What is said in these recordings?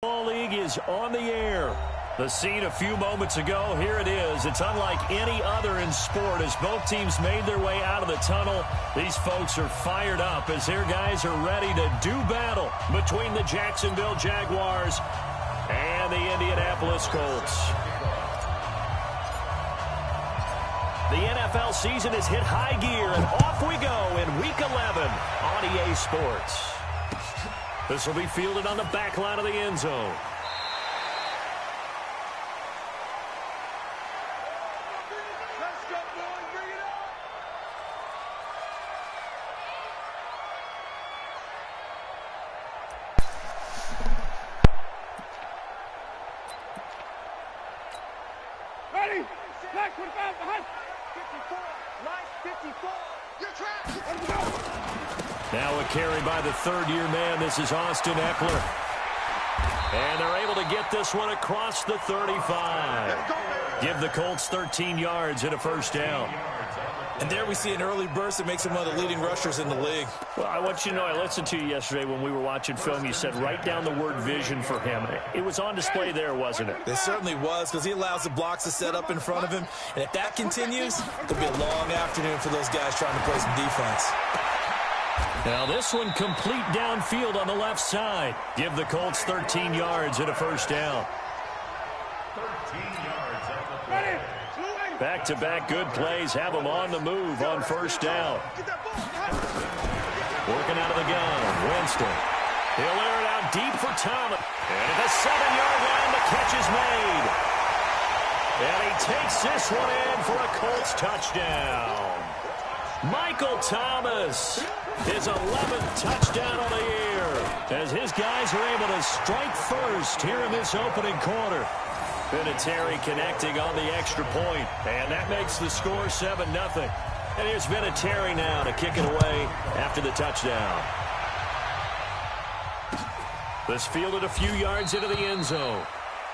Ball League is on the air. The scene a few moments ago, here it is. It's unlike any other in sport as both teams made their way out of the tunnel. These folks are fired up as their guys are ready to do battle between the Jacksonville Jaguars and the Indianapolis Colts. The NFL season has hit high gear, and off we go in Week 11 on EA Sports. This will be fielded on the back line of the end zone. Ready? Black 25 behind. 54. Line 54. You're trapped. Now a carry by the third-year man. This is Austin Eckler. And they're able to get this one across the 35. Give the Colts 13 yards and a first down. And there we see an early burst that makes him one of the leading rushers in the league. Well, I want you to know, I listened to you yesterday when we were watching film. You said write down the word vision for him. It was on display there, wasn't it? It certainly was, because he allows the blocks to set up in front of him. And if that continues, it'll be a long afternoon for those guys trying to play some defense. Now this one complete downfield on the left side. Give the Colts 13 yards and a first down. 13 yards at the play. Back-to-back good plays have them on the move on first down. Working out of the gun, Winston. He'll air it out deep for Thomas. And at the 7-yard line, the catch is made. And he takes this one in for a Colts touchdown. Michael Thomas, his 11th touchdown on the year, as his guys are able to strike first here in this opening quarter. Vinatieri connecting on the extra point, and that makes the score 7-0. And here's Vinatieri now to kick it away after the touchdown. This fielded a few yards into the end zone.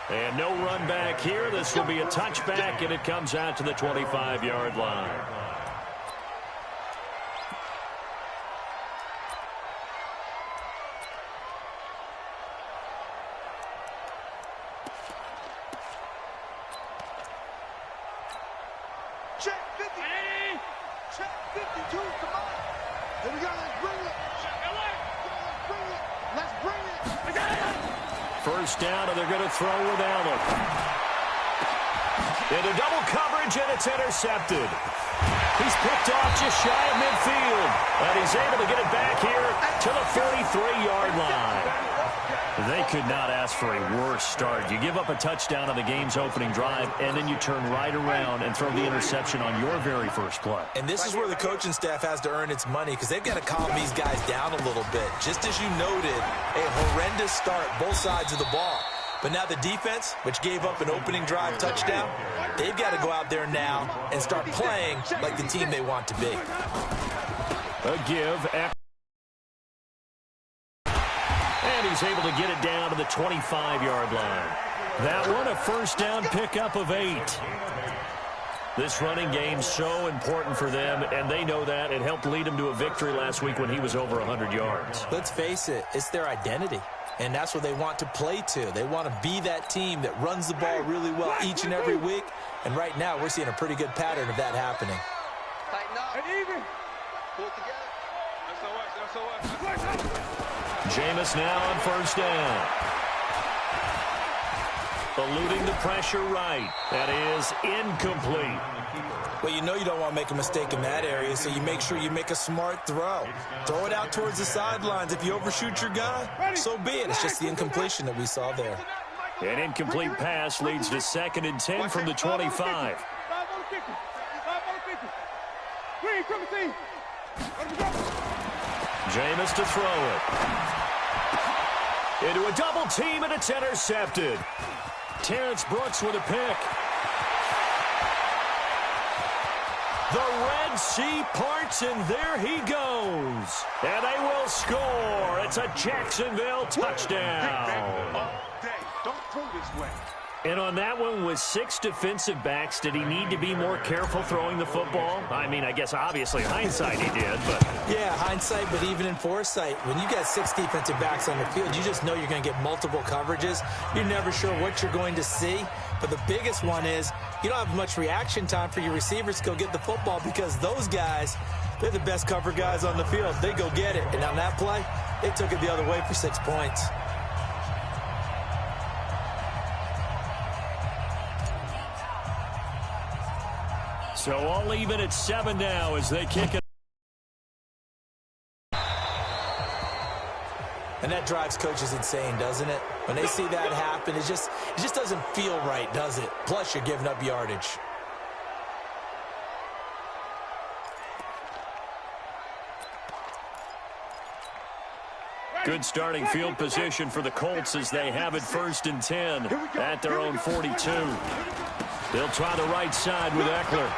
And no run back here. This will be a touchback, and it comes out to the 25-yard line. Check 50. Check 52. Come on. Here we go. Let's bring it. Let's bring it. First down, and they're going to throw with Allen. Into double coverage, and it's intercepted. He's picked off just shy of midfield. And he's able to get it back here to the 43-yard line. They could not ask for a worse start. You give up a touchdown on the game's opening drive, and then you turn right around and throw the interception on your very first play. And this is where the coaching staff has to earn its money, because they've got to calm these guys down a little bit. Just as you noted, a horrendous start, both sides of the ball. But now the defense, which gave up an opening drive touchdown, they've got to go out there now and start playing like the team they want to be. A give after. And he's able to get it down to the 25-yard line. That one, a first down pickup of 8. This running game's so important for them, and they know that. It helped lead them to a victory last week when he was over 100 yards. Let's face it, it's their identity. And that's what they want to play to. They want to be that team that runs the ball really well each and every week. And right now, we're seeing a pretty good pattern of that happening. Tighten up. And even. Pull together. That's Jameis now on first down. Eluding the pressure right. That is incomplete. Well, you know you don't want to make a mistake in that area, so you make sure you make a smart throw. Throw it out towards the sidelines. If you overshoot your guy, so be it. It's just the incompletion that we saw there. An incomplete pass leads to 2nd and 10 from the 25. Jameis to throw it. Into a double team, and it's intercepted. Terrence Brooks with a pick. The Red Sea parts, and there he goes. And they will score. It's a Jacksonville touchdown. All day. Don't throw this way. And on that one, with 6 defensive backs, did he need to be more careful throwing the football? I mean, I guess obviously hindsight he did, but... Yeah, hindsight, but even in foresight, when you got 6 defensive backs on the field, you just know you're going to get multiple coverages. You're never sure what you're going to see. But the biggest one is you don't have much reaction time for your receivers to go get the football because those guys, they're the best cover guys on the field. They go get it. And on that play, they took it the other way for 6 points. So all even at 7 now as they kick it. And that drives coaches insane, doesn't it? When they see that happen, it just doesn't feel right, does it? Plus, you're giving up yardage. Good starting field position for the Colts as they have it 1st and 10 at their own 42. They'll try the right side with Eckler.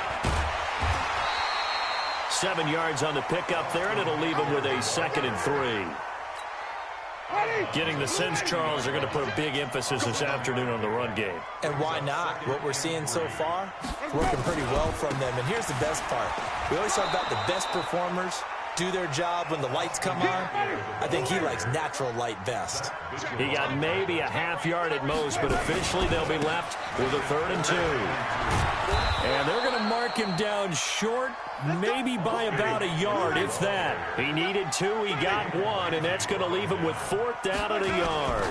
7 yards on the pickup there, and it'll leave them with a 2nd and 3. Getting the sense, Charles, they're going to put a big emphasis this afternoon on the run game. And why not? What we're seeing so far, working pretty well from them. And here's the best part. We always talk about the best performers do their job when the lights come on. I think he likes natural light best. He got maybe a half yard at most, but officially they'll be left with a 3rd and 2. And they're going to mark him down short, maybe by about a yard, if that. He needed 2, he got 1, and that's going to leave him with 4th down and a yard.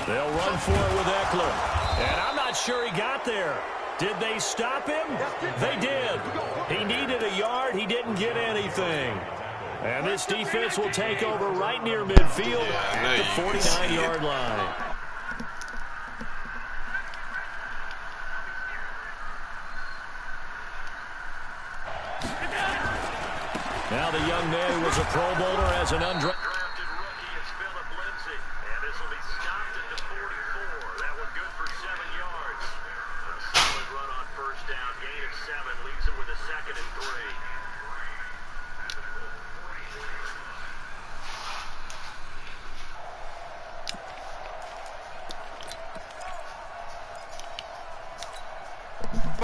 They'll run for it with Eckler. And I'm not sure he got there. Did they stop him? They did. He needed a yard. He didn't get anything. And this defense will take over right near midfield at the 49-yard line. Now the young man who was a Pro Bowler as an undrafted rookie is Philip Lindsay. And this will be stopped at the 44. That one good for 7 yards. A solid run on 1st down. Gain of 7 leaves him with a 2nd and 3.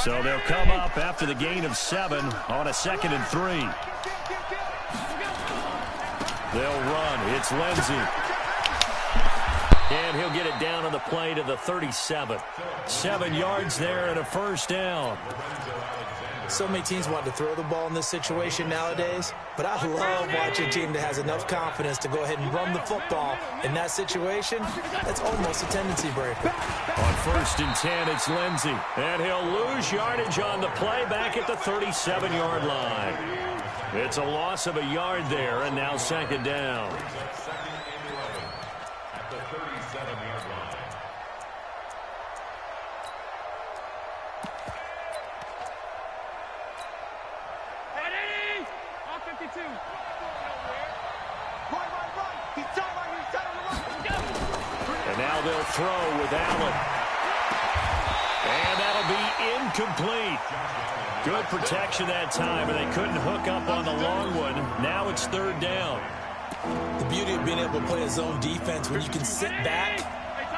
So they'll come up after the gain of 7 on a 2nd and 3. They'll run. It's Lindsay. And he'll get it down on the play to the 37. 7 yards there and a 1st down. So many teams want to throw the ball in this situation nowadays, but I love watching a team that has enough confidence to go ahead and run the football. In that situation, that's almost a tendency breaker. On 1st and 10, it's Lindsay. And he'll lose yardage on the play back at the 37-yard line. It's a loss of a yard there, and now 2nd down. At the 37-yard line. And now they'll throw with Allen. And that'll be incomplete. Good protection that time, and they couldn't hook up on the long one. Now it's 3rd down. The beauty of being able to play a zone defense when you can sit back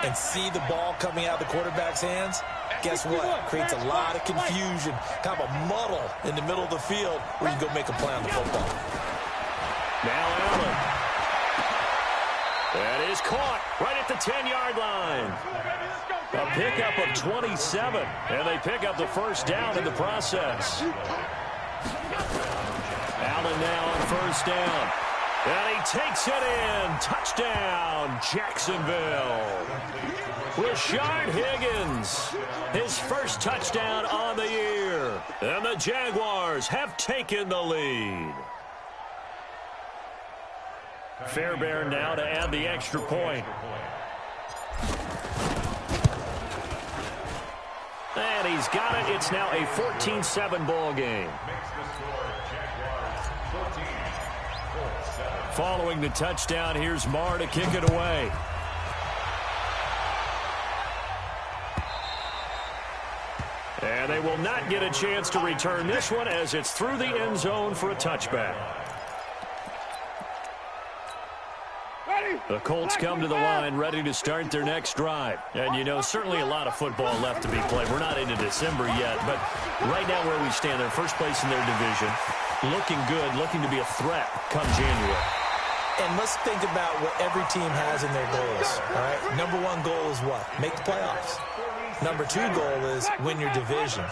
and see the ball coming out of the quarterback's hands, guess what? Creates a lot of confusion, kind of a muddle in the middle of the field where you can go make a play on the football. Now Allen. That is caught right at the 10-yard line. A pickup of 27, and they pick up the 1st down in the process. Allen now on 1st down. And he takes it in. Touchdown, Jacksonville. Rashard Higgins, his 1st touchdown on the year. And the Jaguars have taken the lead. Fairbairn now to add the extra point. And he's got it. It's now a 14-7 ball game. Following the touchdown, here's Marr to kick it away. And they will not get a chance to return this one as it's through the end zone for a touchback. Ready? The Colts come to the line ready to start their next drive. And, you know, certainly a lot of football left to be played. We're not into December yet, but right now where we stand, they're first place in their division, looking good, looking to be a threat come January. And let's think about what every team has in their goals, all right? Number one goal is what? Make the playoffs. Number two goal is win your division.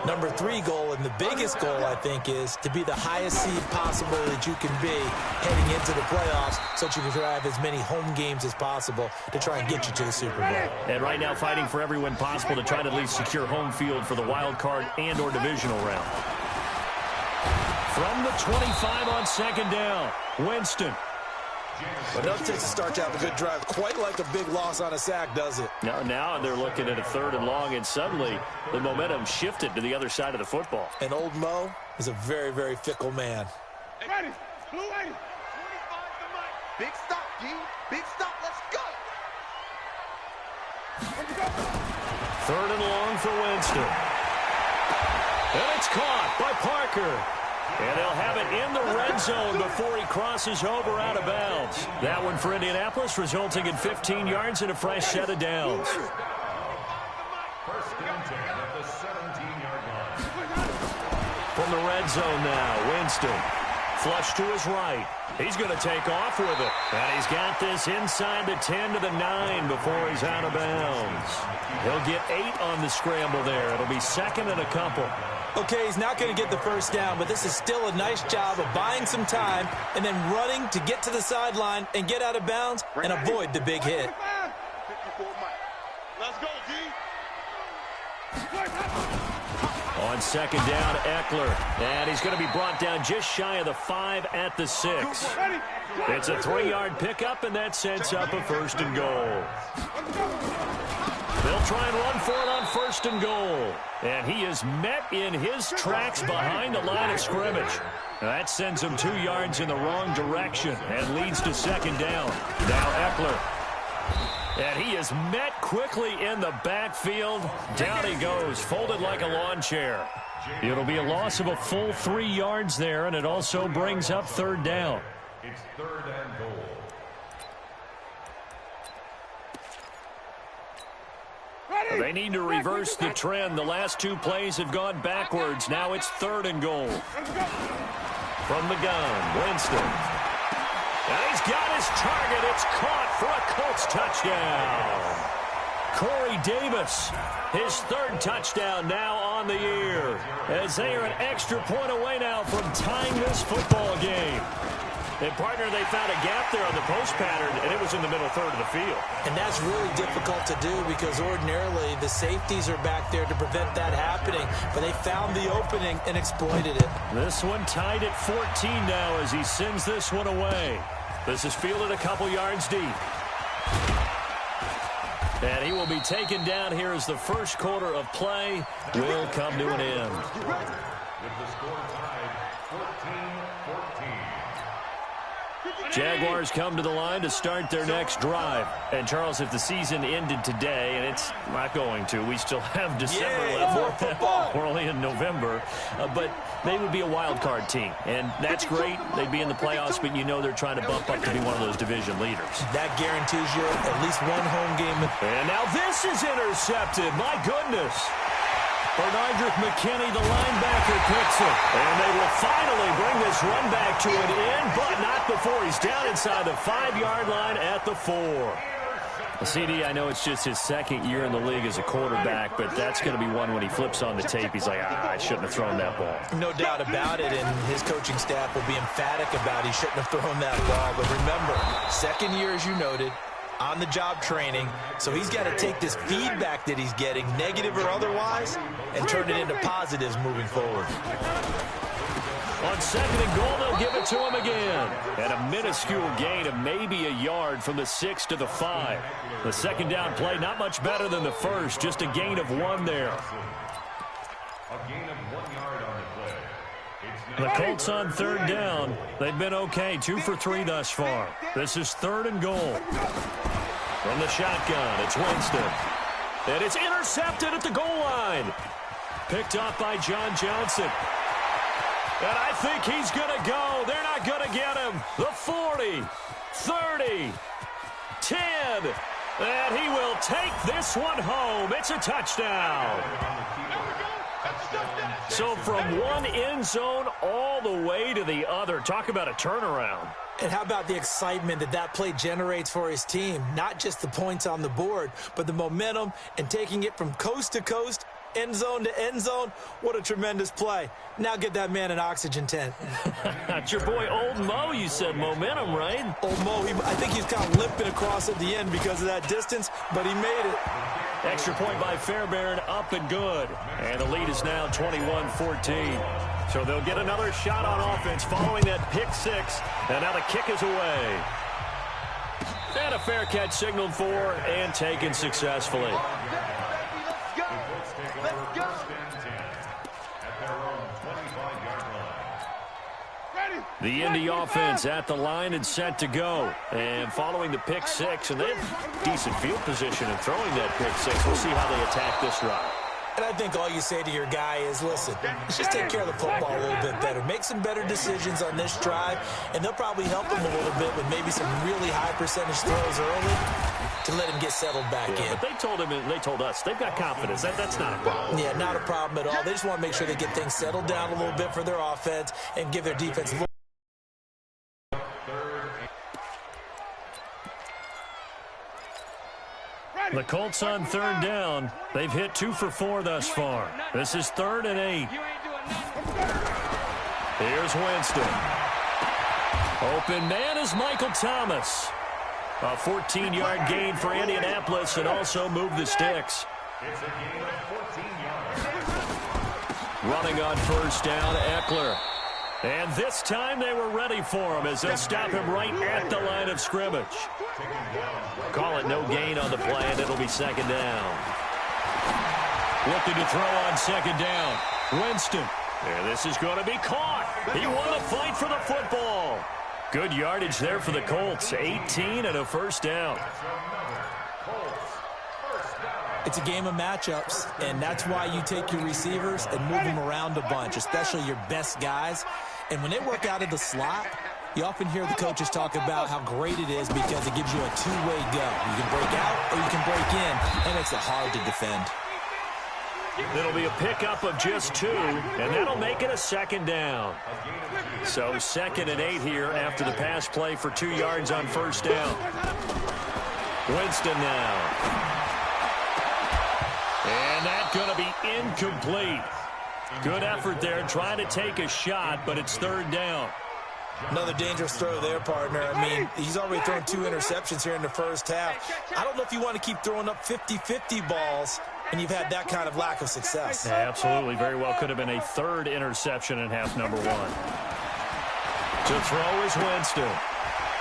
Number three goal, and the biggest goal, I think, is to be the highest seed possible that you can be heading into the playoffs so that you can drive as many home games as possible to try and get you to the Super Bowl. And right now fighting for every win possible to try to at least secure home field for the wild card and or divisional round. From the 25 on second down, Winston. But nothing takes a start to have a good drive. Quite like a big loss on a sack, does it? Now they're looking at a third and long, and suddenly the momentum shifted to the other side of the football. And old Mo is a very, very fickle man. Ready. Blue 80. 25 to Mike. Big stop, D. Big stop. Let's go. Third and long for Winston. And it's caught by Parker. And they'll have it in the red zone before he crosses over out of bounds. That one for Indianapolis, resulting in 15 yards and a fresh set of downs. First and 10 at the 17-yard line. From the red zone now, Winston. Flush to his right. He's going to take off with it. And he's got this inside the 10 to the 9 before he's out of bounds. He'll get 8 on the scramble there. It'll be second and a couple. Okay, he's not going to get the first down, but this is still a nice job of buying some time and then running to get to the sideline and get out of bounds and avoid the big hit. 54 Mike. Let's go, D. On second down, Eckler. And he's going to be brought down just shy of the 5 at the 6. It's a 3-yard pickup, and that sets up a first and goal. They'll try and run for it on first and goal. And he is met in his tracks behind the line of scrimmage. That sends him 2 yards in the wrong direction and leads to second down. Now Eckler. And he is met quickly in the backfield. Down he goes, folded like a lawn chair. It'll be a loss of a full 3 yards there, and it also brings up third down. It's third and goal. They need to reverse the trend. The last 2 plays have gone backwards. Now it's third and goal. From the gun, Winston. And he's got his target. It's caught for a Colts touchdown. Corey Davis, his 3rd touchdown now on the year, as they are an extra point away now from tying this football game. And, partner, they found a gap there on the post pattern, and it was in the middle third of the field. And that's really difficult to do because ordinarily the safeties are back there to prevent that happening. But they found the opening and exploited it. This one tied at 14 now as he sends this one away. This is fielded a couple yards deep. And he will be taken down here as the first quarter of play will come to an end. With the score tied 14-14. Jaguars come to the line to start their next drive. And, Charles, if the season ended today, and it's not going to, we still have December left. More football. We're only in November. But they would be a wild card team. And that's great. They'd be in the playoffs, but you know they're trying to bump up to be one of those division leaders. That guarantees you at least one home game. And now this is intercepted. My goodness. Bernardrick McKinney, the linebacker, picks it. And they will finally bring this run back to an end, but not before he's down inside the 5-yard line at the 4. CD, I know it's just his 2nd year in the league as a quarterback, but that's going to be one when he flips on the tape. He's like, I shouldn't have thrown that ball. No doubt about it, and his coaching staff will be emphatic about he shouldn't have thrown that ball. But remember, 2nd year, as you noted, on-the-job training, so he's got to take this feedback that he's getting, negative or otherwise, and turn it into positives moving forward. On second and goal, they'll give it to him again. And a minuscule gain of maybe a yard from the 6 to the 5. The second down play, not much better than the first, just a gain of 1 there. A gain of 1 yard on the play. The Colts on third down. They've been okay, 2 for 3 thus far. This is third and goal. From the shotgun, it's Winston. And it's intercepted at the goal line. Picked up by John Johnson. And I think he's going to go. They're not going to get him. The 40, 30, good. And he will take this one home. It's a touchdown. So from one end zone all the way to the other. Talk about a turnaround. And how about the excitement that that play generates for his team? Not just the points on the board, but the momentum and taking it from coast to coast, end zone to end zone. What a tremendous play. Now get that man an oxygen tent. That's your boy Old Mo. You said momentum, right? Old Mo, I think he's kind of limping across at the end because of that distance, but he made it. Extra point by Fairbairn, up and good. And the lead is now 21-14. So they'll get another shot on offense following that pick six. And now the kick is away. And a fair catch signaled for and taken successfully. The Indy offense at the line and set to go. And following the pick six, and they have decent field position in throwing that pick six. We'll see how they attack this drive. And I think all you say to your guy is, listen, let's just take care of the football a little bit better. Make some better decisions on this drive, and they'll probably help him a little bit with maybe some really high percentage throws early to let him get settled back in. But they told him, and they told us, they've got confidence. That's not a problem. Yeah, not a problem at all. They just want to make sure they get things settled down a little bit for their offense and give their defense a little. The Colts on third down. They've hit 2 for 4 thus far. This is 3rd and 8. Here's Winston. Open man is Michael Thomas. A 14-yard gain for Indianapolis and also move the sticks. It's a gain of 14 yards. Running on first down, Eckler. And this time they were ready for him as they'll stop him right at the line of scrimmage. Call it no gain on the play, and it'll be second down. Looking to throw on second down. Winston. And this is going to be caught. He won the fight for the football. Good yardage there for the Colts. 18 and a first down. It's a game of matchups, and that's why you take your receivers and move them around a bunch, especially your best guys. And when they work out of the slot, you often hear the coaches talk about how great it is because it gives you a two-way go. You can break out or you can break in, and it makes it hard to defend. It'll be a pickup of just 2, and that'll make it a second down. So 2nd and 8 here after the pass play for 2 yards on first down. Winston now. And that's going to be incomplete. Good effort there trying to take a shot, but it's 3rd down. Another dangerous throw there, partner. I mean, he's already thrown 2 interceptions here in the first half. I don't know if you want to keep throwing up 50-50 balls, and you've had that kind of lack of success. Yeah, absolutely. Very well could have been a 3rd interception in half number 1. To throw is Winston.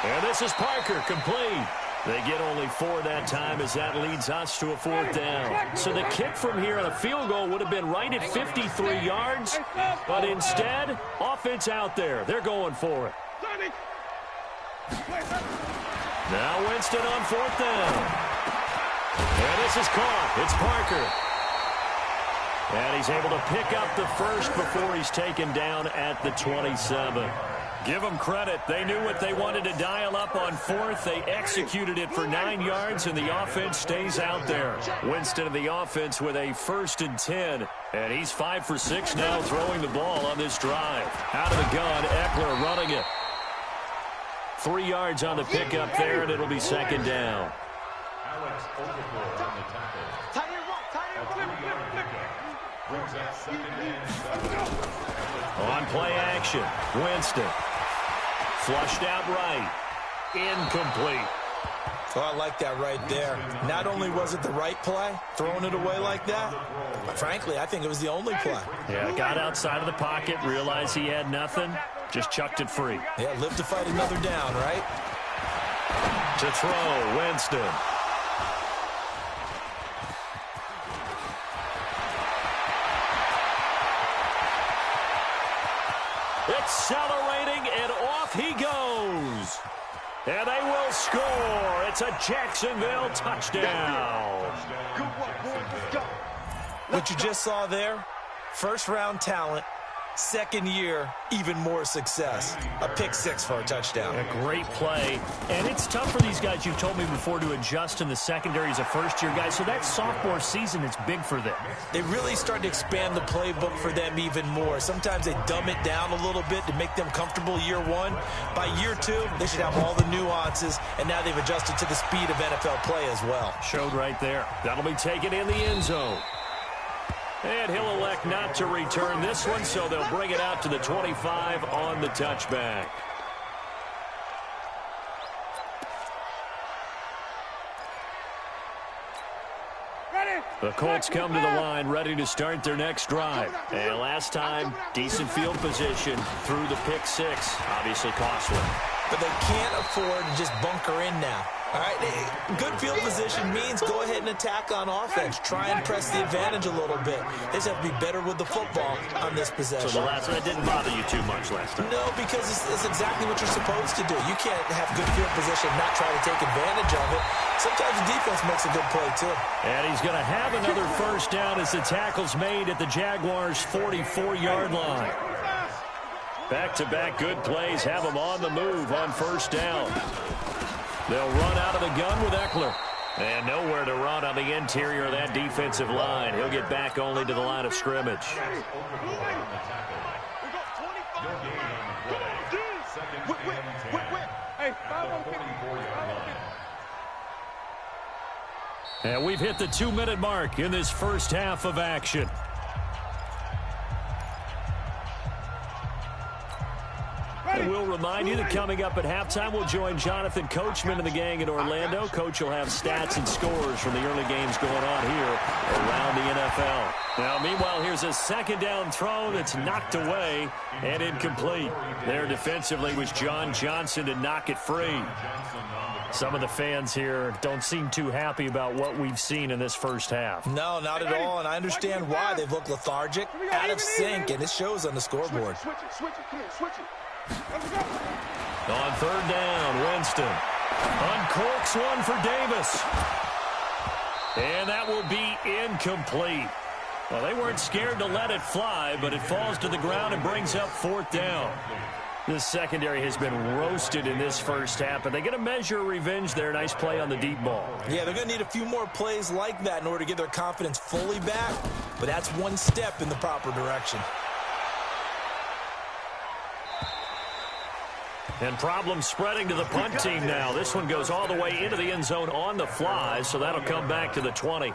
And this is Parker, complete. They get only 4 that time as that leads us to a 4th down. So the kick from here on a field goal would have been right at 53 yards. But instead, offense out there. They're going for it. Now Winston on 4th down. And this is caught. It's Parker. And he's able to pick up the first before he's taken down at the 27. Give them credit. They knew what they wanted to dial up on 4th. They executed it for 9 yards, and the offense stays out there. Winston of the offense with a 1st and 10. And he's 5 for 6 now throwing the ball on this drive. Out of the gun, Eckler running it. 3 yards on the pickup there, and it'll be second down. Alex Okafor on the tackle. A 3-yard pickup brings up 2nd and 7. On play action, Winston. Flushed out right. Incomplete. So I like that right there. Not only was it the right play, throwing it away like that, but frankly, I think it was the only play. Yeah, got outside of the pocket, realized he had nothing, just chucked it free. Yeah, live to fight another down, right? To throw, Winston. Accelerating, and off he goes. And they will score. It's a Jacksonville touchdown. What you just saw there, first-round talent, Second year, even more success. A pick six for a touchdown. A great play. And it's tough for these guys, you've told me before, to adjust in the secondary as a first-year guy. So that sophomore season is big for them. They really start to expand the playbook for them even more. Sometimes they dumb it down a little bit to make them comfortable year one. By year two, they should have all the nuances, and now they've adjusted to the speed of NFL play as well. Showed right there. That'll be taken in the end zone. And he'll elect not to return this one, so they'll bring it out to the 25 on the touchback. The Colts come to the line, ready to start their next drive. And last time, decent field position through the pick six. Obviously costly. But they can't afford to just bunker in now. All right, good field position means go ahead and attack on offense. Try and press the advantage a little bit. They just have to be better with the football on this possession. So the last one didn't bother you too much last time? No, because it's exactly what you're supposed to do. You can't have good field position and not try to take advantage of it. Sometimes the defense makes a good play, too. And he's going to have another first down as the tackle's made at the Jaguars' 44-yard line. Back-to-back good plays have them on the move on first down. They'll run out of the gun with Eckler. And nowhere to run on the interior of that defensive line. He'll get back only to the line of scrimmage. And we've hit the 2-minute mark in this first half of action. And we'll remind you that coming up at halftime, we'll join Jonathan Coachman and the gang in Orlando. Coach will have stats and scores from the early games going on here around the NFL. Now, meanwhile, here's a second down throw that's knocked away and incomplete. There defensively was John Johnson to knock it free. Some of the fans here don't seem too happy about what we've seen in this first half. No, not at all, and I understand why. They've looked lethargic, out of sync, and it shows on the scoreboard. On third down, Winston uncorks one for Davis. And that will be incomplete. Well, they weren't scared to let it fly, but it falls to the ground and brings up fourth down. This secondary has been roasted in this first half, but they get a measure of revenge there. Nice play on the deep ball. Yeah, they're going to need a few more plays like that in order to get their confidence fully back, but that's one step in the proper direction. And problems spreading to the punt team now. This one goes all the way into the end zone on the fly, so that'll come back to the 20.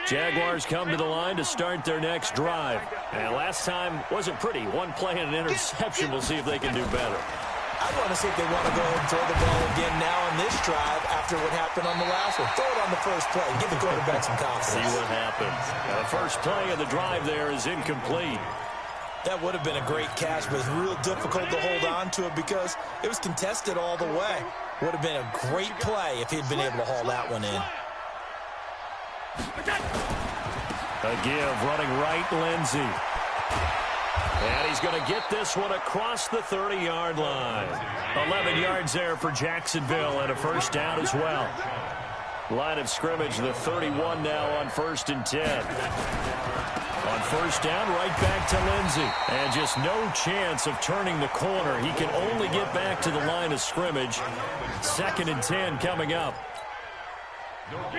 Jaguars come to the line to start their next drive. And last time wasn't pretty. One play and an interception. We'll see if they can do better. I want to see if they want to go ahead and throw the ball again now on this drive after what happened on the last one. Throw it on the first play. Give the quarterback some confidence. See what happens. Now, the first play of the drive there is incomplete. That would have been a great catch, but it's real difficult to hold on to it because it was contested all the way. Would have been a great play if he'd been able to haul that one in. A give running right, Lindsey. And he's going to get this one across the 30-yard line. 11 yards there for Jacksonville and a first down as well. Line of scrimmage, the 31 now on 1st and 10. On first down, right back to Lindsey. And just no chance of turning the corner. He can only get back to the line of scrimmage. 2nd and 10 coming up.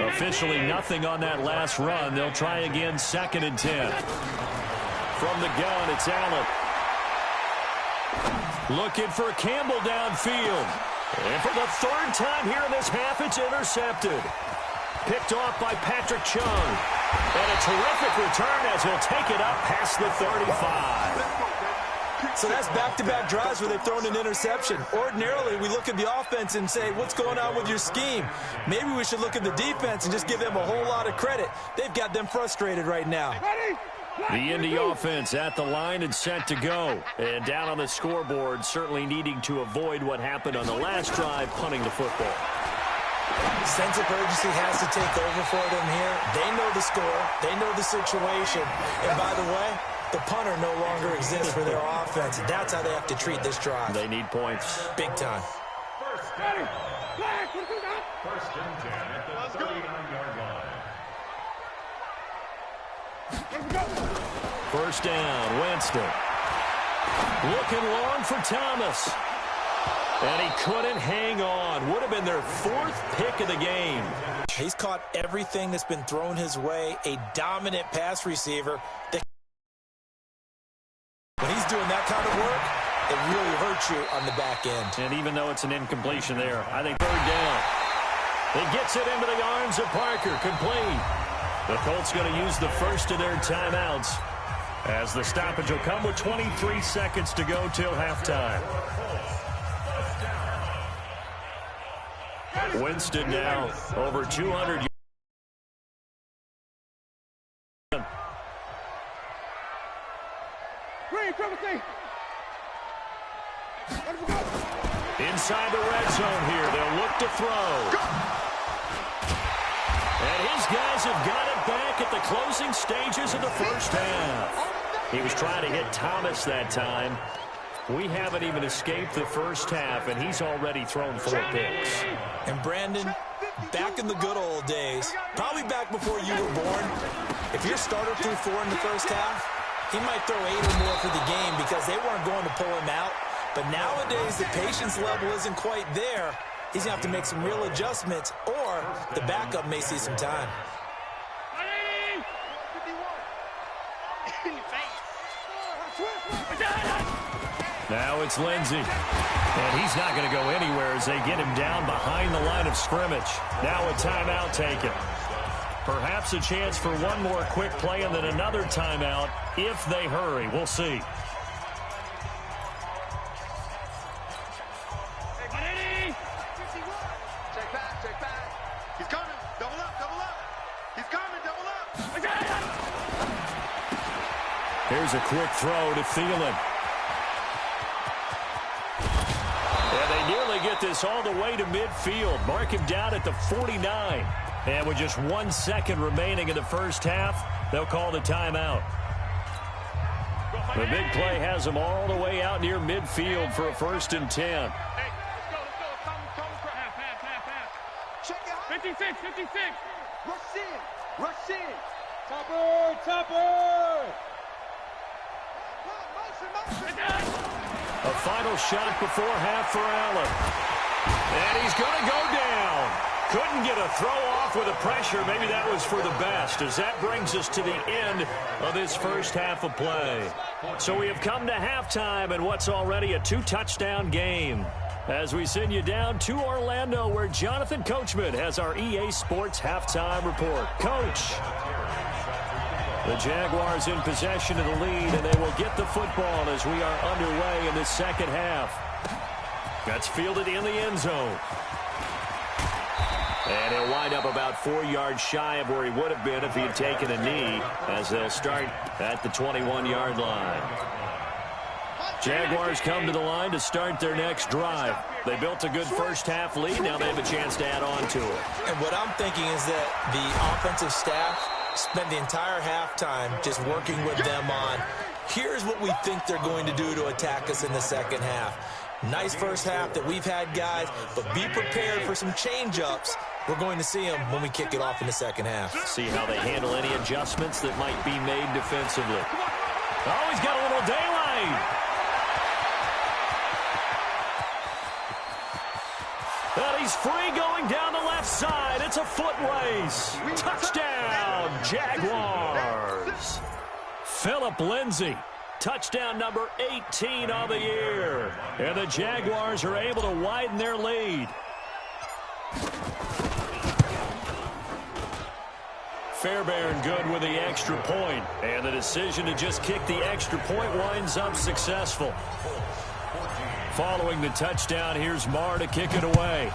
Officially nothing on that last run. They'll try again 2nd and 10. From the gun, it's Allen. Looking for Campbell downfield. And for the third time here in this half, it's intercepted. Picked off by Patrick Chung. And a terrific return as he'll take it up past the 35. So that's back-to-back drives where they've thrown an interception. Ordinarily, we look at the offense and say, what's going on with your scheme? Maybe we should look at the defense and just give them a whole lot of credit. They've got them frustrated right now. The Indy offense at the line and set to go. And down on the scoreboard, certainly needing to avoid what happened on the last drive, punting the football. Sense of urgency has to take over for them here. They know the score. They know the situation. And by the way, the punter no longer exists for their offense. That's how they have to treat this drive. They need points. Big time. First and 10 at the 39-yard line. First down, Winston. Looking long for Thomas. And he couldn't hang on. Would have been their 4th pick of the game. He's caught everything that's been thrown his way. A dominant pass receiver. When he's doing that kind of work, it really hurts you on the back end. And even though it's an incompletion there, I think 3rd down. He gets it into the arms of Parker. Complete. The Colts going to use the first of their timeouts, as the stoppage will come with 23 seconds to go till halftime. Winston now over 200 yards. Inside the red zone here. They'll look to throw. And his guys have got it back at the closing stages of the first half. He was trying to hit Thomas that time. We haven't even escaped the first half, and he's already thrown 4 picks. And Brandon, back in the good old days, probably back before you were born, if your starter threw 4 in the first half, he might throw 8 or more for the game because they weren't going to pull him out. But nowadays, the patience level isn't quite there. He's going to have to make some real adjustments, or the backup may see some time. Now it's Lindsey. And he's not going to go anywhere as they get him down behind the line of scrimmage. Now a timeout taken. Perhaps a chance for one more quick play and then another timeout if they hurry. We'll see. Check back. He's coming. Double up. He's coming. Double up. Here's a quick throw to Thielen. And they nearly get this all the way to midfield. Mark him down at the 49. And with just 1 second remaining in the first half, they'll call the timeout. The big play has them all the way out near midfield for a 1st and 10. 56. Rush in. Topper. A final shot before half for Allen. And he's going to go down. Couldn't get a throw off with the pressure. Maybe that was for the best, as that brings us to the end of this first half of play. So we have come to halftime in what's already a 2-touchdown game, as we send you down to Orlando, where Jonathan Coachman has our EA Sports halftime report. Coach. The Jaguars in possession of the lead, and they will get the football as we are underway in the second half. That's fielded in the end zone. And he'll wind up about 4 yards shy of where he would have been if he had taken a knee, as they'll start at the 21-yard line. Jaguars come to the line to start their next drive. They built a good first half lead. Now they have a chance to add on to it. And what I'm thinking is that the offensive staff spent the entire halftime just working with them on, here's what we think they're going to do to attack us in the second half. Nice first half that we've had, guys, but be prepared for some change-ups. We're going to see them when we kick it off in the second half. See how they handle any adjustments that might be made defensively. Oh, he's got a little daylight. And he's free going down the left side. It's a foot race. Touchdown, Jaguars. Philip Lindsay. Touchdown number 18 on the year. And the Jaguars are able to widen their lead. Fairbairn good with the extra point. And the decision to just kick the extra point winds up successful. Following the touchdown, here's Marr to kick it away.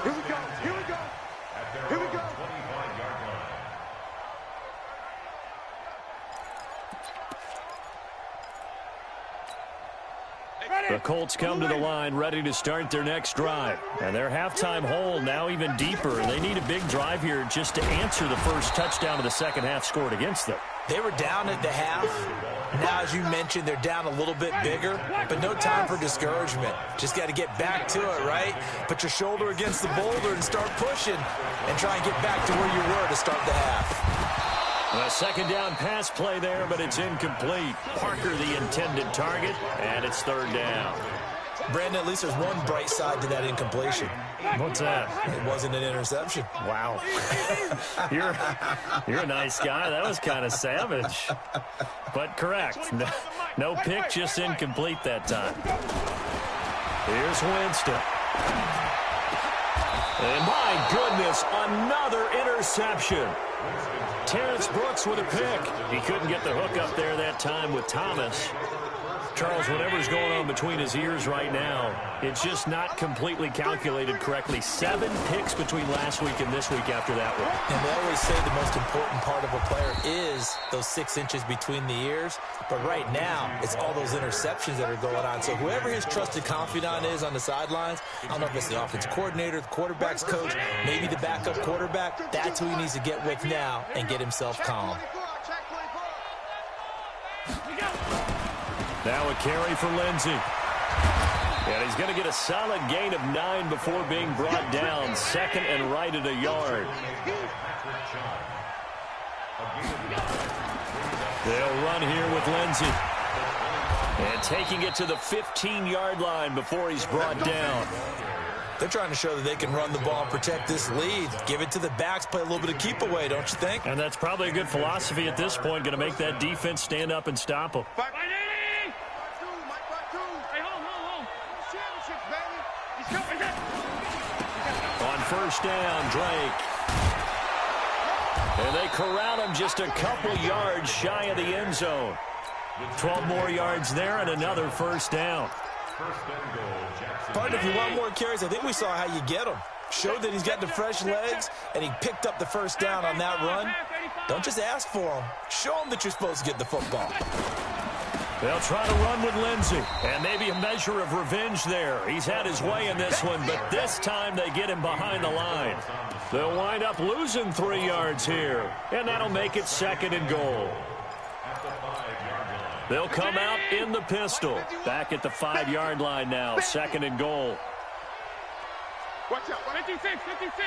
Here we go. The Colts come to the line ready to start their next drive. And their halftime hole now even deeper. They need a big drive here just to answer the first touchdown of the second half scored against them. They were down at the half. Now, as you mentioned, they're down a little bit bigger, but no time for discouragement. Just got to get back to it, right? Put your shoulder against the boulder and start pushing and try and get back to where you were to start the half. A second down pass play there, but it's incomplete. Parker the intended target, and it's third down. Brandon, at least there's one bright side to that incompletion. What's that? It wasn't an interception. Wow. You're a nice guy. That was kind of savage. But correct. No pick, just incomplete that time. Here's Winston. And my goodness, another interception. Terrence Brooks with a pick. He couldn't get the hook up there that time with Thomas. Charles, whatever's going on between his ears right now, it's just not completely calculated correctly. 7 picks between last week and this week after that one. And they always say the most important part of a player is those 6 inches between the ears. But right now, it's all those interceptions that are going on. So whoever his trusted confidant is on the sidelines, I don't know if it's the offense coordinator, the quarterback's coach, maybe the backup quarterback, that's who he needs to get with now and get himself calm. Now a carry for Lindsey. And he's going to get a solid gain of 9 before being brought down. Second and right at a yard. They'll run here with Lindsey. And taking it to the 15-yard line before he's brought down. They're trying to show that they can run the ball and protect this lead. Give it to the backs, play a little bit of keep away, don't you think? And that's probably a good philosophy at this point. Going to make that defense stand up and stop them. On first down, Drake. And they corral him just a couple yards shy of the end zone. 12 more yards there and another first down. Partner, if you want more carries, I think we saw how you get them. Showed that he's got the fresh legs, and he picked up the first down on that run. Don't just ask for him. Show him that you're supposed to get the football. They'll try to run with Lindsey, and maybe a measure of revenge there. He's had his way in this one, but this time they get him behind the line. They'll wind up losing 3 yards here, and that'll make it second and goal. They'll come out in the pistol. Back at the 5-yard line now, second and goal. Watch out, 56, 56.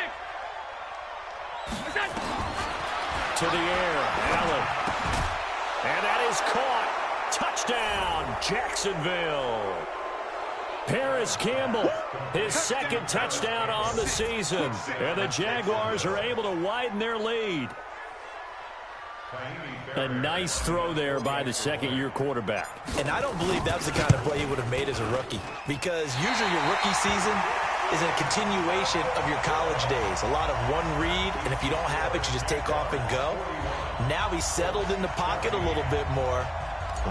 To the air, Allen. And that is caught. Touchdown, Jacksonville. Paris Campbell, his second touchdown on the season. And the Jaguars are able to widen their lead. A nice throw there by the second-year quarterback. And I don't believe that was the kind of play he would have made as a rookie, because usually your rookie season is a continuation of your college days. A lot of one read, and if you don't have it, you just take off and go. Now he's settled in the pocket a little bit more,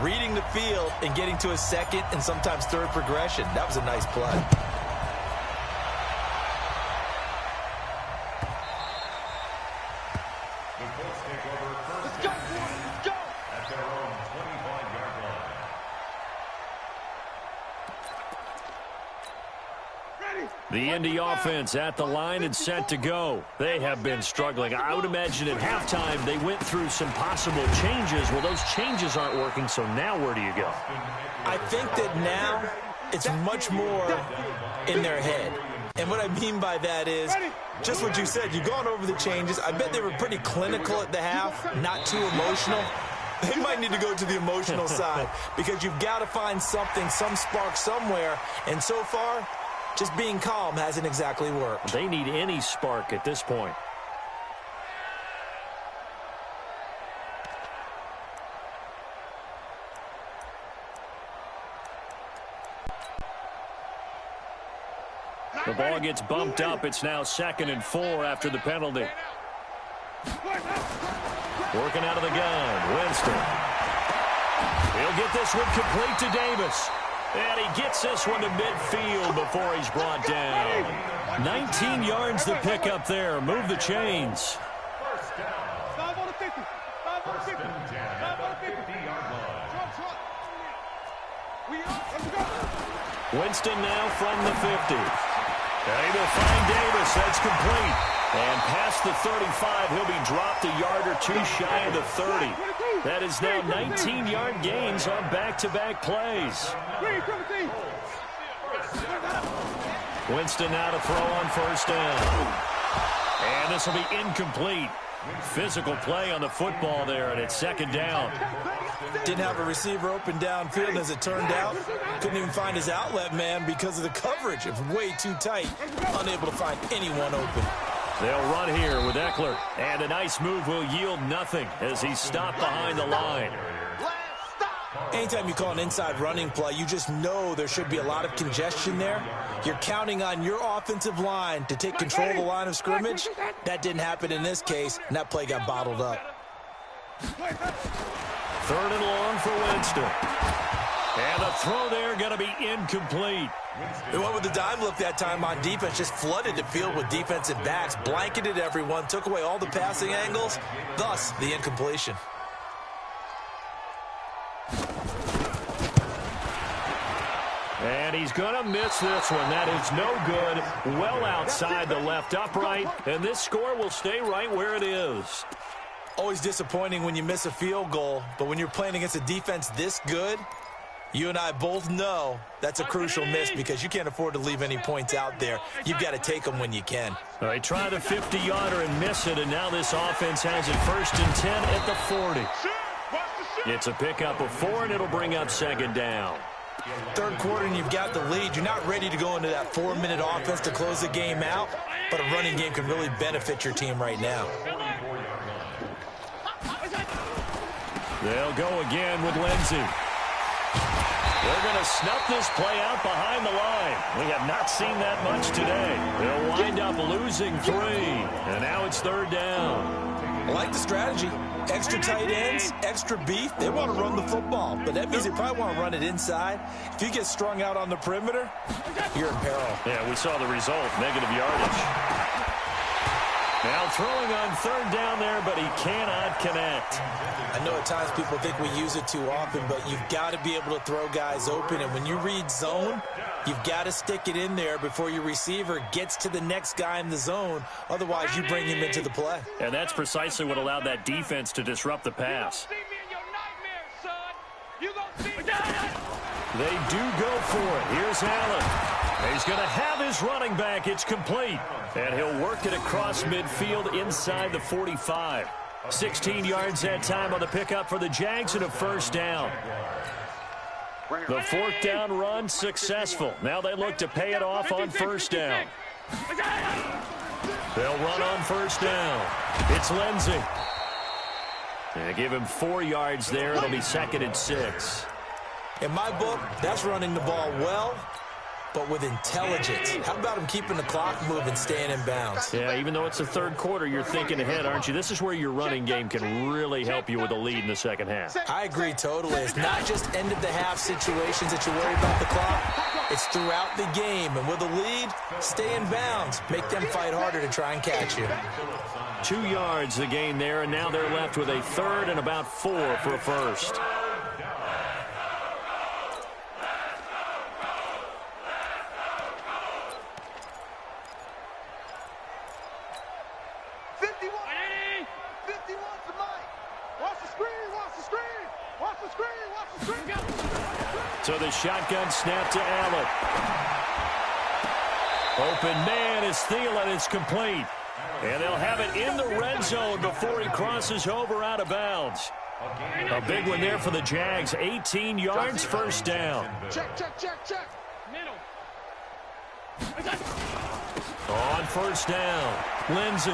reading the field and getting to a second and sometimes third progression. That was a nice play. The Indy offense at the line and set to go. They have been struggling. I would imagine at halftime they went through some possible changes. Well, those changes aren't working, so now where do you go? I think that now it's much more in their head. And what I mean by that is just what you said. You've gone over the changes. I bet they were pretty clinical at the half, not too emotional. They might need to go to the emotional side because you've got to find something, some spark somewhere. And so far, just being calm hasn't exactly worked. They need any spark at this point. The ball gets bumped up. It's now 2nd and 4 after the penalty. Working out of the gun, Winston. He'll get this one complete to Davis. And he gets this one to midfield before he's brought down. 19 yards to pick up there. Move the chains. Winston now from the 50. And he will find Davis. That's complete. And past the 35, he'll be dropped a yard or two shy of the 30. That is now 19-yard gains on back-to-back plays. Winston now to throw on first down. And this will be incomplete. Physical play on the football there, and it's second down. Didn't have a receiver open downfield, as it turned out. Couldn't even find his outlet man because of the coverage. It was way too tight. Unable to find anyone open. They'll run here with Eckler. And a nice move will yield nothing as he's stopped behind the line. Anytime you call an inside running play, you just know there should be a lot of congestion there. You're counting on your offensive line to take control of the line of scrimmage. That didn't happen in this case, and that play got bottled up. Third and long for Winston. And the throw there going to be incomplete. They went with the dime look that time on defense, just flooded the field with defensive backs, blanketed everyone, took away all the passing angles, thus the incompletion. And he's going to miss this one. That is no good. Well outside the left upright. And this score will stay right where it is. Always disappointing when you miss a field goal, but when you're playing against a defense this good, you and I both know that's a crucial miss because you can't afford to leave any points out there. You've got to take them when you can. All right, try the 50-yarder and miss it, and now this offense has it 1st and 10 at the 40. It's a pickup of 4, and it'll bring up second down. Third quarter, and you've got the lead. You're not ready to go into that 4-minute offense to close the game out, but a running game can really benefit your team right now. They'll go again with Lindsey. They're going to snuff this play out behind the line. We have not seen that much today. They'll wind up losing 3, and now it's third down. I like the strategy. Extra tight ends, extra beef. They want to run the football, but that means they probably want to run it inside. If you get strung out on the perimeter, you're in peril. Yeah, we saw the result, negative yardage. Now throwing on third down there, but he cannot connect. I know at times people think we use it too often, but you've got to be able to throw guys open. And when you read zone, you've got to stick it in there before your receiver gets to the next guy in the zone. Otherwise, you bring him into the play. And that's precisely what allowed that defense to disrupt the pass. They do go for it. Here's Allen. He's going to have his running back. It's complete. And he'll work it across midfield inside the 45. 16 yards that time on the pickup for the Jags and a first down. The 4th down run successful. Now they look to pay it off on first down. They'll run on first down. It's Lindsey. And give him 4 yards there. It'll be 2nd and 6. In my book, that's running the ball well, but with intelligence. How about him keeping the clock moving, staying in bounds? Yeah, even though it's the third quarter, you're thinking ahead, aren't you? This is where your running game can really help you with a lead in the second half. I agree totally. It's not just end-of-the-half situations that you worry about the clock. It's throughout the game. And with a lead, stay in bounds. Make them fight harder to try and catch you. 2 yards the gain there, and now they're left with a 3rd and about 4 for a first. So the shotgun snap to Allen. Open man is Thielen. It's complete. And they'll have it in the red zone before he crosses over out of bounds. A big one there for the Jags. 18 yards, first down. Check, check, check, check. Middle. On first down, Lindsey.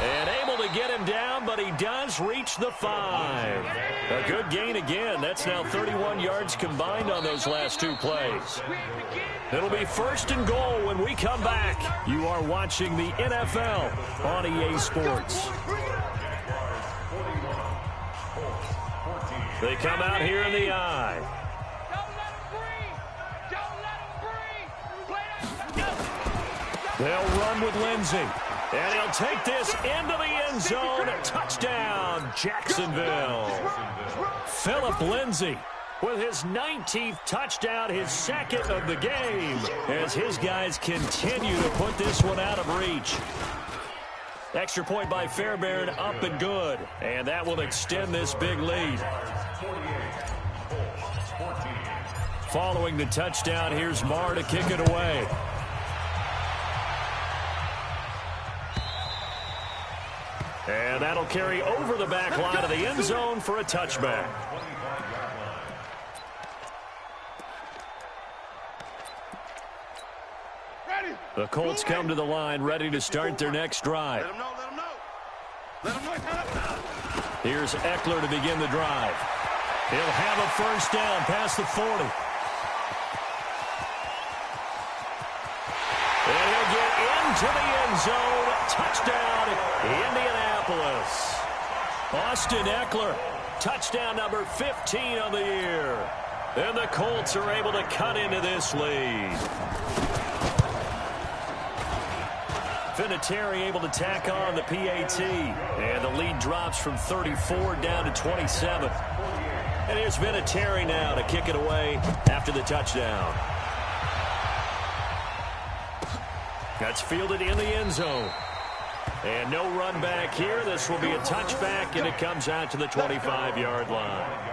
And able to get him down, but he does reach the 5. A good gain again. That's now 31 yards combined on those last 2 plays. It'll be 1st and goal when we come back. You are watching the NFL on EA Sports. They come out here in the eye. They'll run with Lindsey. And he'll take this into the end zone. Touchdown, Jacksonville. Philip Lindsey with his 19th touchdown, his 2nd of the game, as his guys continue to put this one out of reach. Extra point by Fairbairn, up and good. And that will extend this big lead. Following the touchdown, here's Marr to kick it away. And that'll carry over the back line of the end zone for a touchback. The Colts come to the line, ready to start their next drive. Let them know, let them know. Let them know. Here's Eckler to begin the drive. He'll have a first down past the 40. And he'll get into the end zone. Touchdown, Indianapolis. Austin Eckler, touchdown number 15 on the year. And the Colts are able to cut into this lead. Vinatieri able to tack on the PAT. And the lead drops from 34 down to 27. And here's Vinatieri now to kick it away after the touchdown. That's fielded in the end zone. And no run back here. This will be a touchback, and it comes out to the 25-yard line.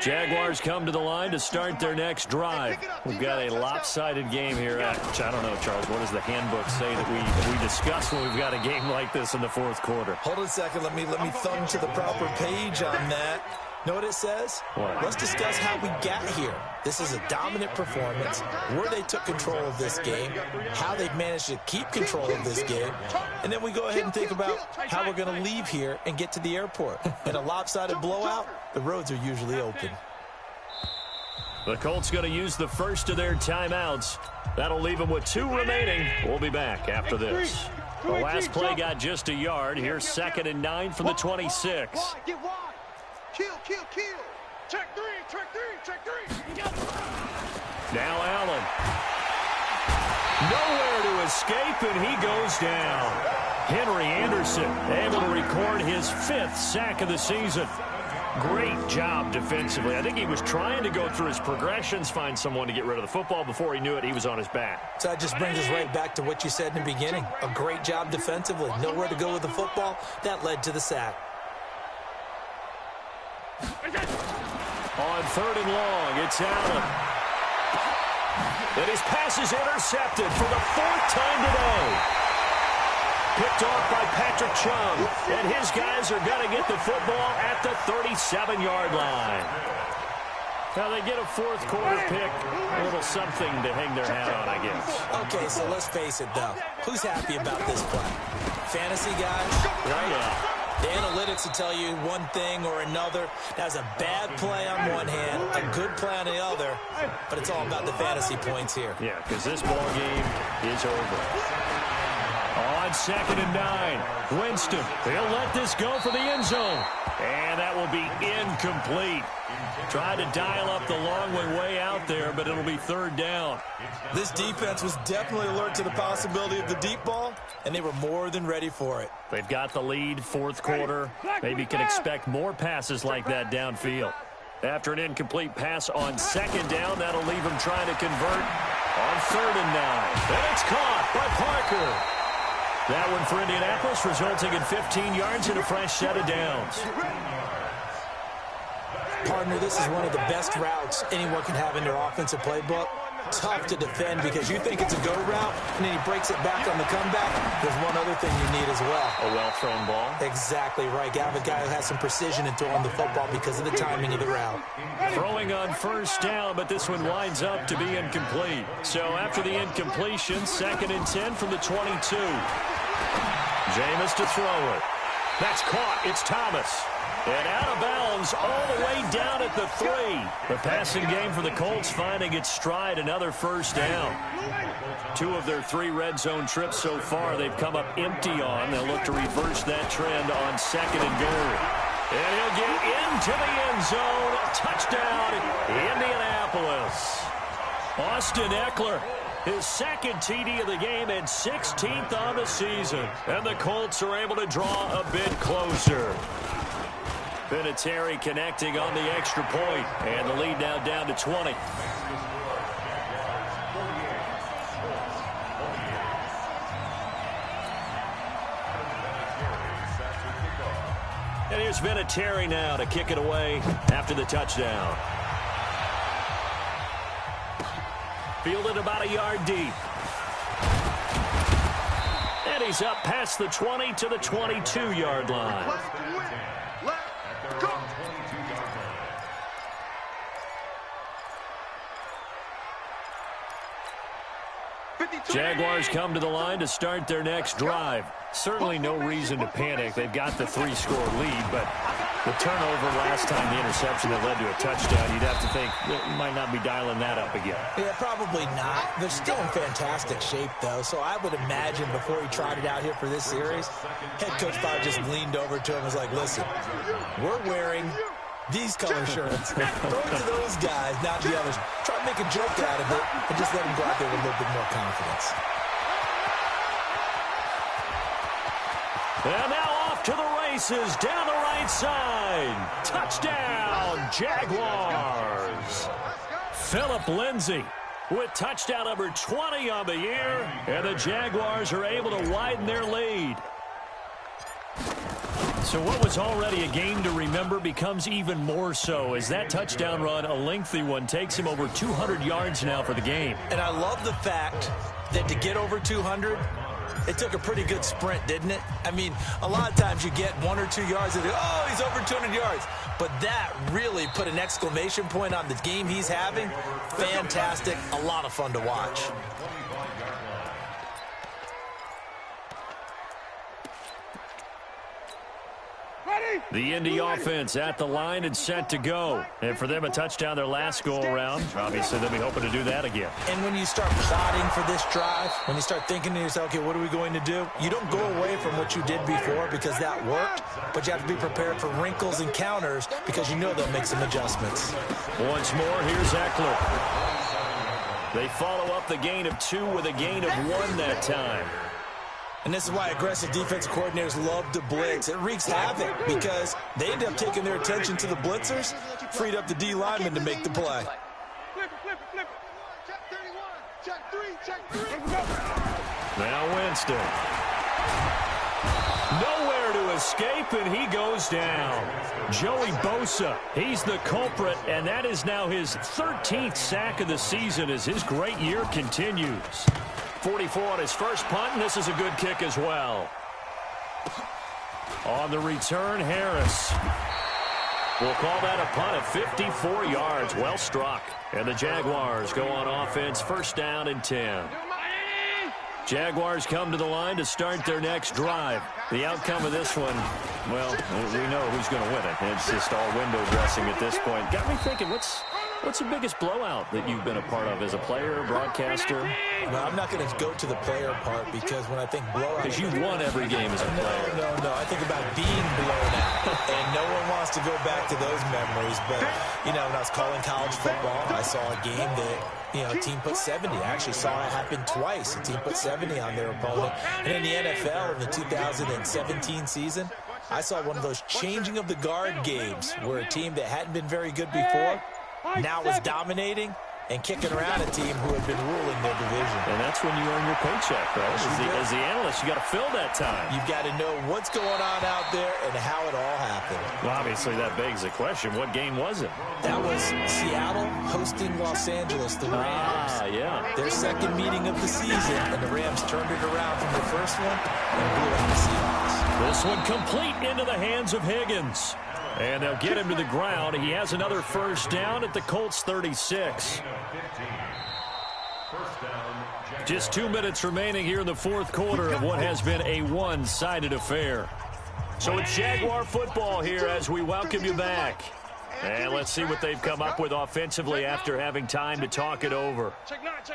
Jaguars come to the line to start their next drive. We've got a lopsided game here. Which I don't know, Charles. What does the handbook say that we discuss when we've got a game like this in the fourth quarter? Hold on a second. Let me thumb to the proper page on that. Know what it says? What? Let's discuss how we got here. This is a dominant performance, where they took control of this game, how they've managed to keep control of this game, and then we go ahead and think about how we're going to leave here and get to the airport. In a lopsided blowout, the roads are usually open. The Colts going to use the first of their timeouts. That'll leave them with 2 remaining. We'll be back after this. The last play got just a yard. Here's 2nd and 9 from the 26. Get wide. Kill. Check three. Now Allen. Nowhere to escape, and he goes down. Henry Anderson able to record his 5th sack of the season. Great job defensively. I think he was trying to go through his progressions, find someone to get rid of the football. Before he knew it, he was on his back. So that just brings us right back to what you said in the beginning. A great job defensively. Nowhere to go with the football. That led to the sack. On 3rd and long, it's Allen. And his pass is intercepted for the 4th time today. Picked off by Patrick Chung. And his guys are going to get the football at the 37-yard line. Now they get a 4th quarter pick. A little something to hang their hat on, I guess. Okay, so let's face it, though. Who's happy about this play? Fantasy guys, right? Yeah. The analytics will tell you one thing or another. That's a bad play on one hand, a good play on the other, but it's all about the fantasy points here. Yeah, because this ball game is over. On 2nd and 9, Winston. He'll let this go for the end zone. And that will be incomplete. Tried to dial up the long way out there, but it'll be 3rd down. This defense was definitely alert to the possibility of the deep ball, and they were more than ready for it. They've got the lead, 4th quarter. Maybe can expect more passes like that downfield. After an incomplete pass on 2nd down, that'll leave him trying to convert on 3rd and 9. And it's caught by Parker. That one for Indianapolis, resulting in 15 yards and a fresh set of downs. Partner, this is one of the best routes anyone can have in their offensive playbook. Tough to defend because you think it's a go route, and then he breaks it back on the comeback. There's one other thing you need as well. A well-thrown ball. Exactly right. You have a guy who has some precision in throwing the football because of the timing of the route. Throwing on first down, but this one winds up to be incomplete. So after the incompletion, 2nd and 10 from the 22. Jameis to throw it. That's caught. It's Thomas. And out of bounds all the way down at the 3. The passing game for the Colts finding its stride, another first down. 2 of their 3 red zone trips so far they've come up empty on. They'll look to reverse that trend on 2nd and goal. And he'll get into the end zone. Touchdown, Indianapolis. Austin Eckler, his 2nd TD of the game and 16th on the season. And the Colts are able to draw a bit closer. Vinatieri connecting on the extra point, and the lead now down to 20. And here's Vinatieri now to kick it away after the touchdown. Fielded about a yard deep. And he's up past the 20 to the 22-yard line. Jaguars come to the line to start their next drive. Certainly no reason to panic. They've got the 3-score lead, but the turnover last time, the interception that led to a touchdown, you'd have to think they might not be dialing that up again. Yeah, probably not. They're still in fantastic shape, though, so I would imagine before he trotted out here for this series, head coach probably just leaned over to him and was like, listen, we're wearing these color shirts. Throw it to those guys, not the others. Try to make a joke out of it and just let them go out there with a little bit more confidence. And now off to the races down the right side. Touchdown, Jaguars. Phillip Lindsay with touchdown number 20 on the year. And the Jaguars are able to widen their lead. So what was already a game to remember becomes even more so as that touchdown run, a lengthy one, takes him over 200 yards now for the game. And I love the fact that to get over 200, it took a pretty good sprint, didn't it? I mean, a lot of times you get 1 or 2 yards and oh, he's over 200 yards. But that really put an exclamation point on the game he's having. Fantastic. A lot of fun to watch. The Indy offense at the line and set to go. And for them, a touchdown their last go-around. Obviously, they'll be hoping to do that again. And when you start plotting for this drive, when you start thinking to yourself, okay, what are we going to do? You don't go away from what you did before because that worked, but you have to be prepared for wrinkles and counters because you know they'll make some adjustments. Once more, here's Eckler. They follow up the gain of 2 with a gain of 1 that time. And this is why aggressive defensive coordinators love to blitz. It wreaks havoc because they end up taking their attention to the blitzers, freed up the D lineman to make the play. Now Winston. Nowhere to escape, and he goes down. Joey Bosa, he's the culprit, and that is now his 13th sack of the season as his great year continues. 44 on his first punt, and this is a good kick as well. On the return, Harris. We'll call that a punt of 54 yards. Well struck. And the Jaguars go on offense, first down and 10. Jaguars come to the line to start their next drive. The outcome of this one, well, we know who's going to win it. It's just all window dressing at this point. Got me thinking, what's the biggest blowout that you've been a part of as a player, broadcaster? Well, I'm not going to go to the player part because when I think blowout... Because you won every game as a player. No. I think about being blown out. And no one wants to go back to those memories. But, you know, when I was calling college football, I saw a game that, you know, a team put 70. I actually saw it happen twice. A team put 70 on their opponent. And in the NFL in the 2017 season, I saw one of those changing of the guard games where a team that hadn't been very good before now was dominating, and kicking around a team who had been ruling their division. And that's when you earn your paycheck, right? As the analyst, you got to fill that time. You've got to know what's going on out there and how it all happened. Well, obviously, that begs the question, what game was it? That was Seattle hosting Los Angeles, the Rams. Yeah. Their second meeting of the season, and the Rams turned it around from the first one and blew out the Seahawks. This one complete into the hands of Higgins. And they'll get him to the ground. He has another first down at the Colts 36. Just 2 minutes remaining here in the fourth quarter of what has been a one-sided affair. So it's Jaguar football here as we welcome you back. And let's see what they've come up with offensively after having time to talk it over.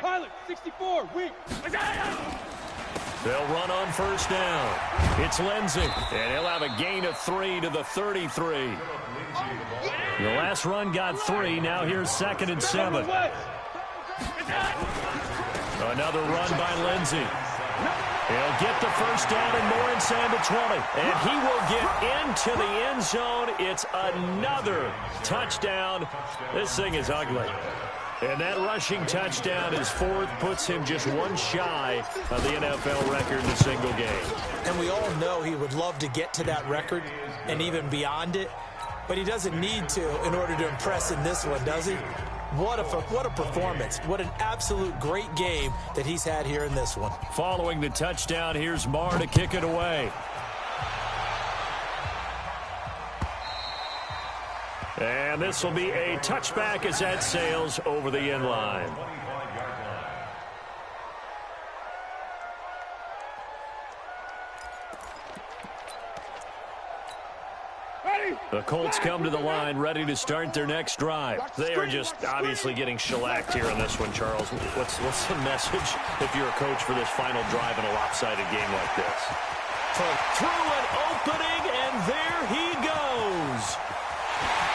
Pilot, 64, weak. They'll run on first down. It's Lindsey, and he'll have a gain of 3 to the 33. The last run got 3. Now here's 2nd and 7. Another run by Lindsey. He'll get the first down and more inside the 20. And he will get into the end zone. It's another touchdown. This thing is ugly. And that rushing touchdown is 4th, puts him just one shy of the NFL record in a single game. And we all know he would love to get to that record and even beyond it, but he doesn't need to in order to impress in this one, does he? What a performance. What an absolute great game that he's had here in this one. Following the touchdown, here's Marr to kick it away. And this will be a touchback as that sails over the end line. The Colts come to the line ready to start their next drive. They are just obviously getting shellacked here in this one, Charles. What's the message if you're a coach for this final drive in a lopsided game like this? Through an opening, and there he goes.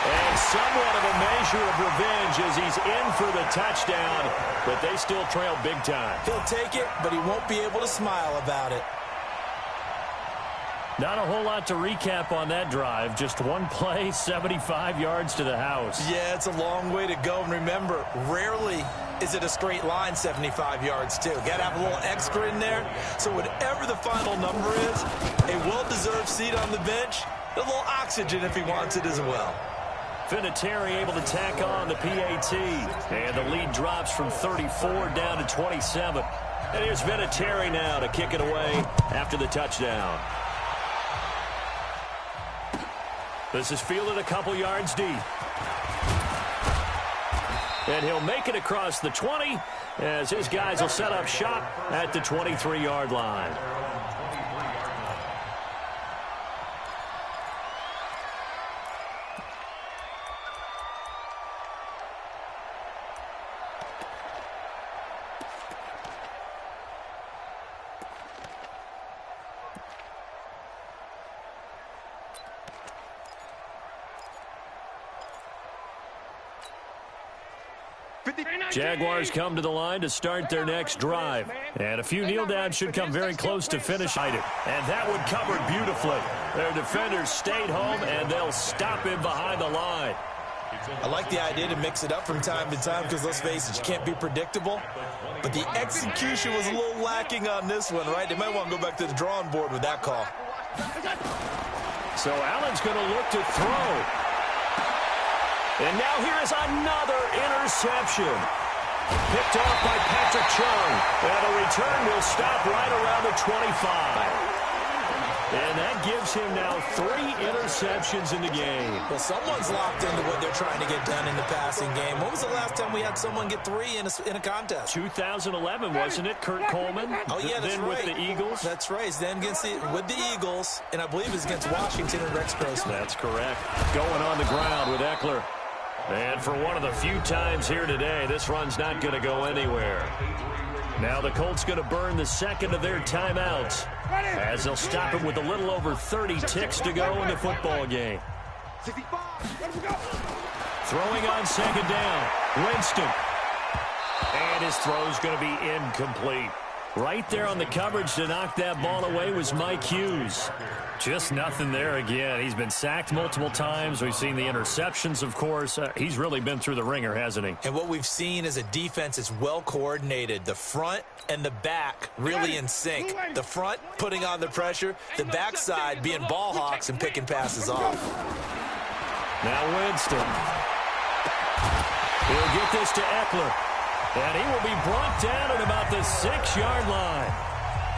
And somewhat of a measure of revenge as he's in for the touchdown, but they still trail big time. He'll take it, but he won't be able to smile about it. Not a whole lot to recap on that drive. Just one play, 75 yards to the house. Yeah, it's a long way to go. And remember, rarely is it a straight line 75 yards, too. Got to have a little extra in there. So whatever the final number is, a well-deserved seat on the bench, a little oxygen if he wants it as well. Vinatieri able to tack on the PAT. And the lead drops from 34 down to 27. And here's Vinatieri now to kick it away after the touchdown. This is fielded a couple yards deep. And he'll make it across the 20 as his guys will set up shop at the 23-yard line. Jaguars come to the line to start their next drive. And a few kneel downs should come very close to finish. And that one covered beautifully. Their defenders stayed home, and they'll stop him behind the line. I like the idea to mix it up from time to time because, let's face it, you can't be predictable. But the execution was a little lacking on this one, right? They might want to go back to the drawing board with that call. So Allen's going to look to throw. And now here is another interception. Picked off by Patrick Chung. And the return will stop right around the 25. And that gives him now 3 interceptions in the game. Well, someone's locked into what they're trying to get done in the passing game. When was the last time we had someone get 3 in a contest? 2011, wasn't it? Kurt Coleman. Oh, yeah, that's then right. With the Eagles. That's right. Then with the Eagles, and I believe it's against Washington and Rex Grossman. That's correct. Going on the ground with Eckler. And for one of the few times here today, this run's not going to go anywhere. Now the Colts going to burn the second of their timeouts as they'll stop him with a little over 30 ticks to go in the football game. Throwing on second down, Winston. And his throw's going to be incomplete. Right there on the coverage to knock that ball away was Mike Hughes. Just nothing there again. He's been sacked multiple times. We've seen the interceptions, of course. He's really been through the ringer, hasn't he? And what we've seen is a defense that's well coordinated. The front and the back really in sync. The front putting on the pressure, the backside being ball hawks and picking passes off. Now Winston. He'll get this to Eckler. And he will be brought down at about the 6-yard line.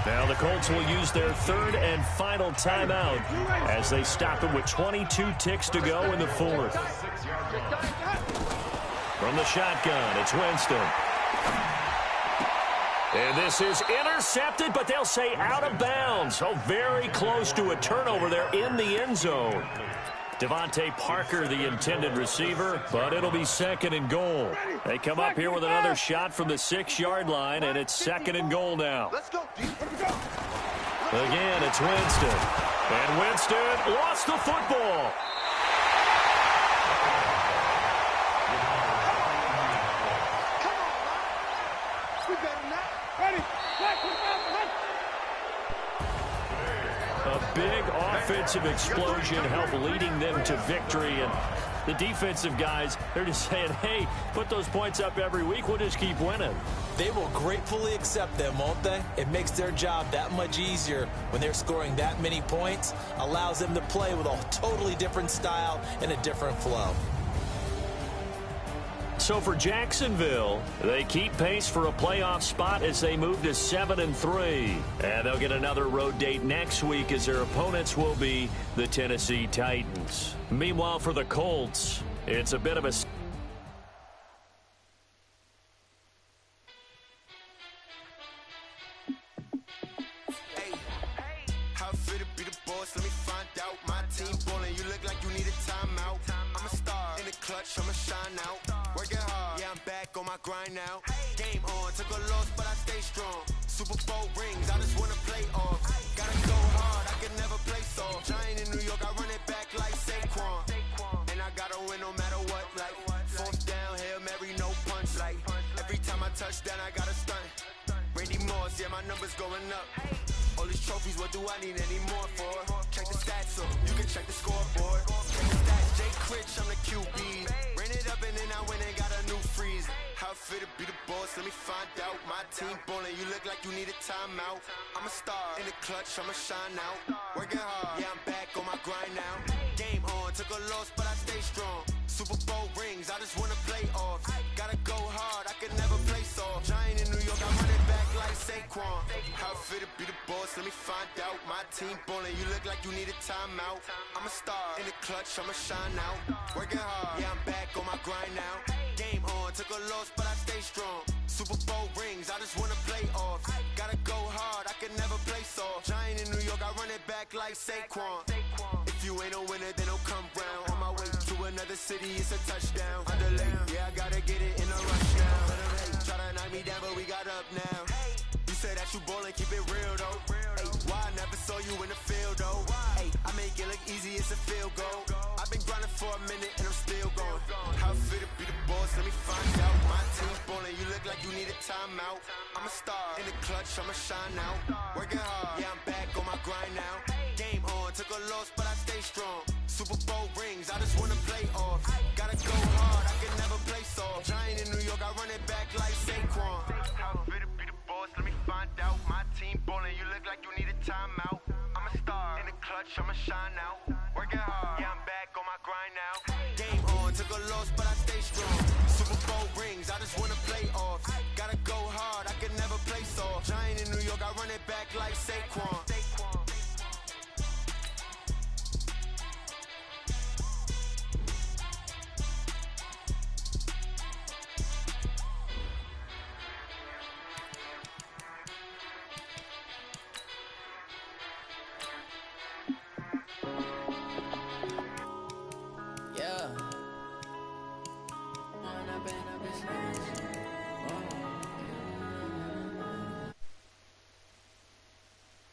Now the Colts will use their third and final timeout as they stop it with 22 ticks to go in the fourth. From the shotgun, it's Winston. And this is intercepted, but they'll say out of bounds. So very close to a turnover there in the end zone. Devontae Parker, the intended receiver, but it'll be second and goal. They come up here with another shot from the 6-yard line, and it's second and goal now. Let's go. Again, it's Winston. And Winston lost the football. Come on, man. We better not. Ready. Black, A big offensive explosion helped leading them to victory. And the defensive guys, they're just saying, hey, put those points up every week. We'll just keep winning. They will gratefully accept them, won't they? It makes their job that much easier when they're scoring that many points. Allows them to play with a totally different style and a different flow. So for Jacksonville, they keep pace for a playoff spot as they move to 7-3. And they'll get another road date next week as their opponents will be the Tennessee Titans. Meanwhile, for the Colts, it's a bit of a... How fit to be the boss? Let me find out. My team ballin', you look like you need a timeout. I'm a star in the clutch, I'ma shine out. Working hard, yeah, I'm back on my grind now. Game on, took a loss, but I stay strong. Super Bowl rings, I just wanna play off. Gotta go hard, I can never play soft. Giant in New York, I run it back like Saquon. And I gotta win no matter what, like fourth down, Hail Mary, no punch. Like every time I touch down, I gotta stunt. Randy Moss, yeah, my numbers going up. All these trophies, what do I need any more for? Check the stats up, you can check the scoreboard. Check the stats, Jake Critch, I'm the QB. Ran it up and then I went and got a new freeze. How fit to be the boss, let me find out. My team ballin', you look like you need a timeout. I'm a star in the clutch, I'ma shine out. Working hard, yeah, I'm back on my grind now. Game on, took a loss, but I stay strong. Super Bowl rings, I just wanna play off. Gotta go hard, I can never play soft. Giant in New York, I run it back like Saquon. How fit to be the boss, let me find out. My team ballin', you look like you need a timeout. I'm a star in the clutch, I'ma shine out. Working hard, yeah, I'm back on my grind now. Game on, took a loss, but I stay strong. Super Bowl rings, I just wanna play off. Gotta go hard, I can never play soft. Giant in New York, I run it back like Saquon. If you ain't a winner, then don't come round. On my way to another city, it's a touchdown. Underlay, yeah, I gotta get it in a rush now. Try to knock me down, but we got up now. You say that you ballin', keep it real though. Hey, why I never saw you in the field though? Hey, I make it look easy, it's a field goal. I've been grinding for a minute and I'm still going. How fit to be the boss, let me find out. My team ballin', you look like you need a timeout. I'm a star in the clutch, I'ma shine out. Working hard, yeah, I'm back on my grind now. Game on, took a loss, but I stay strong. Super Bowl rings, I just wanna play off. Gotta go hard, I can never play soft. Giant in New York, I run it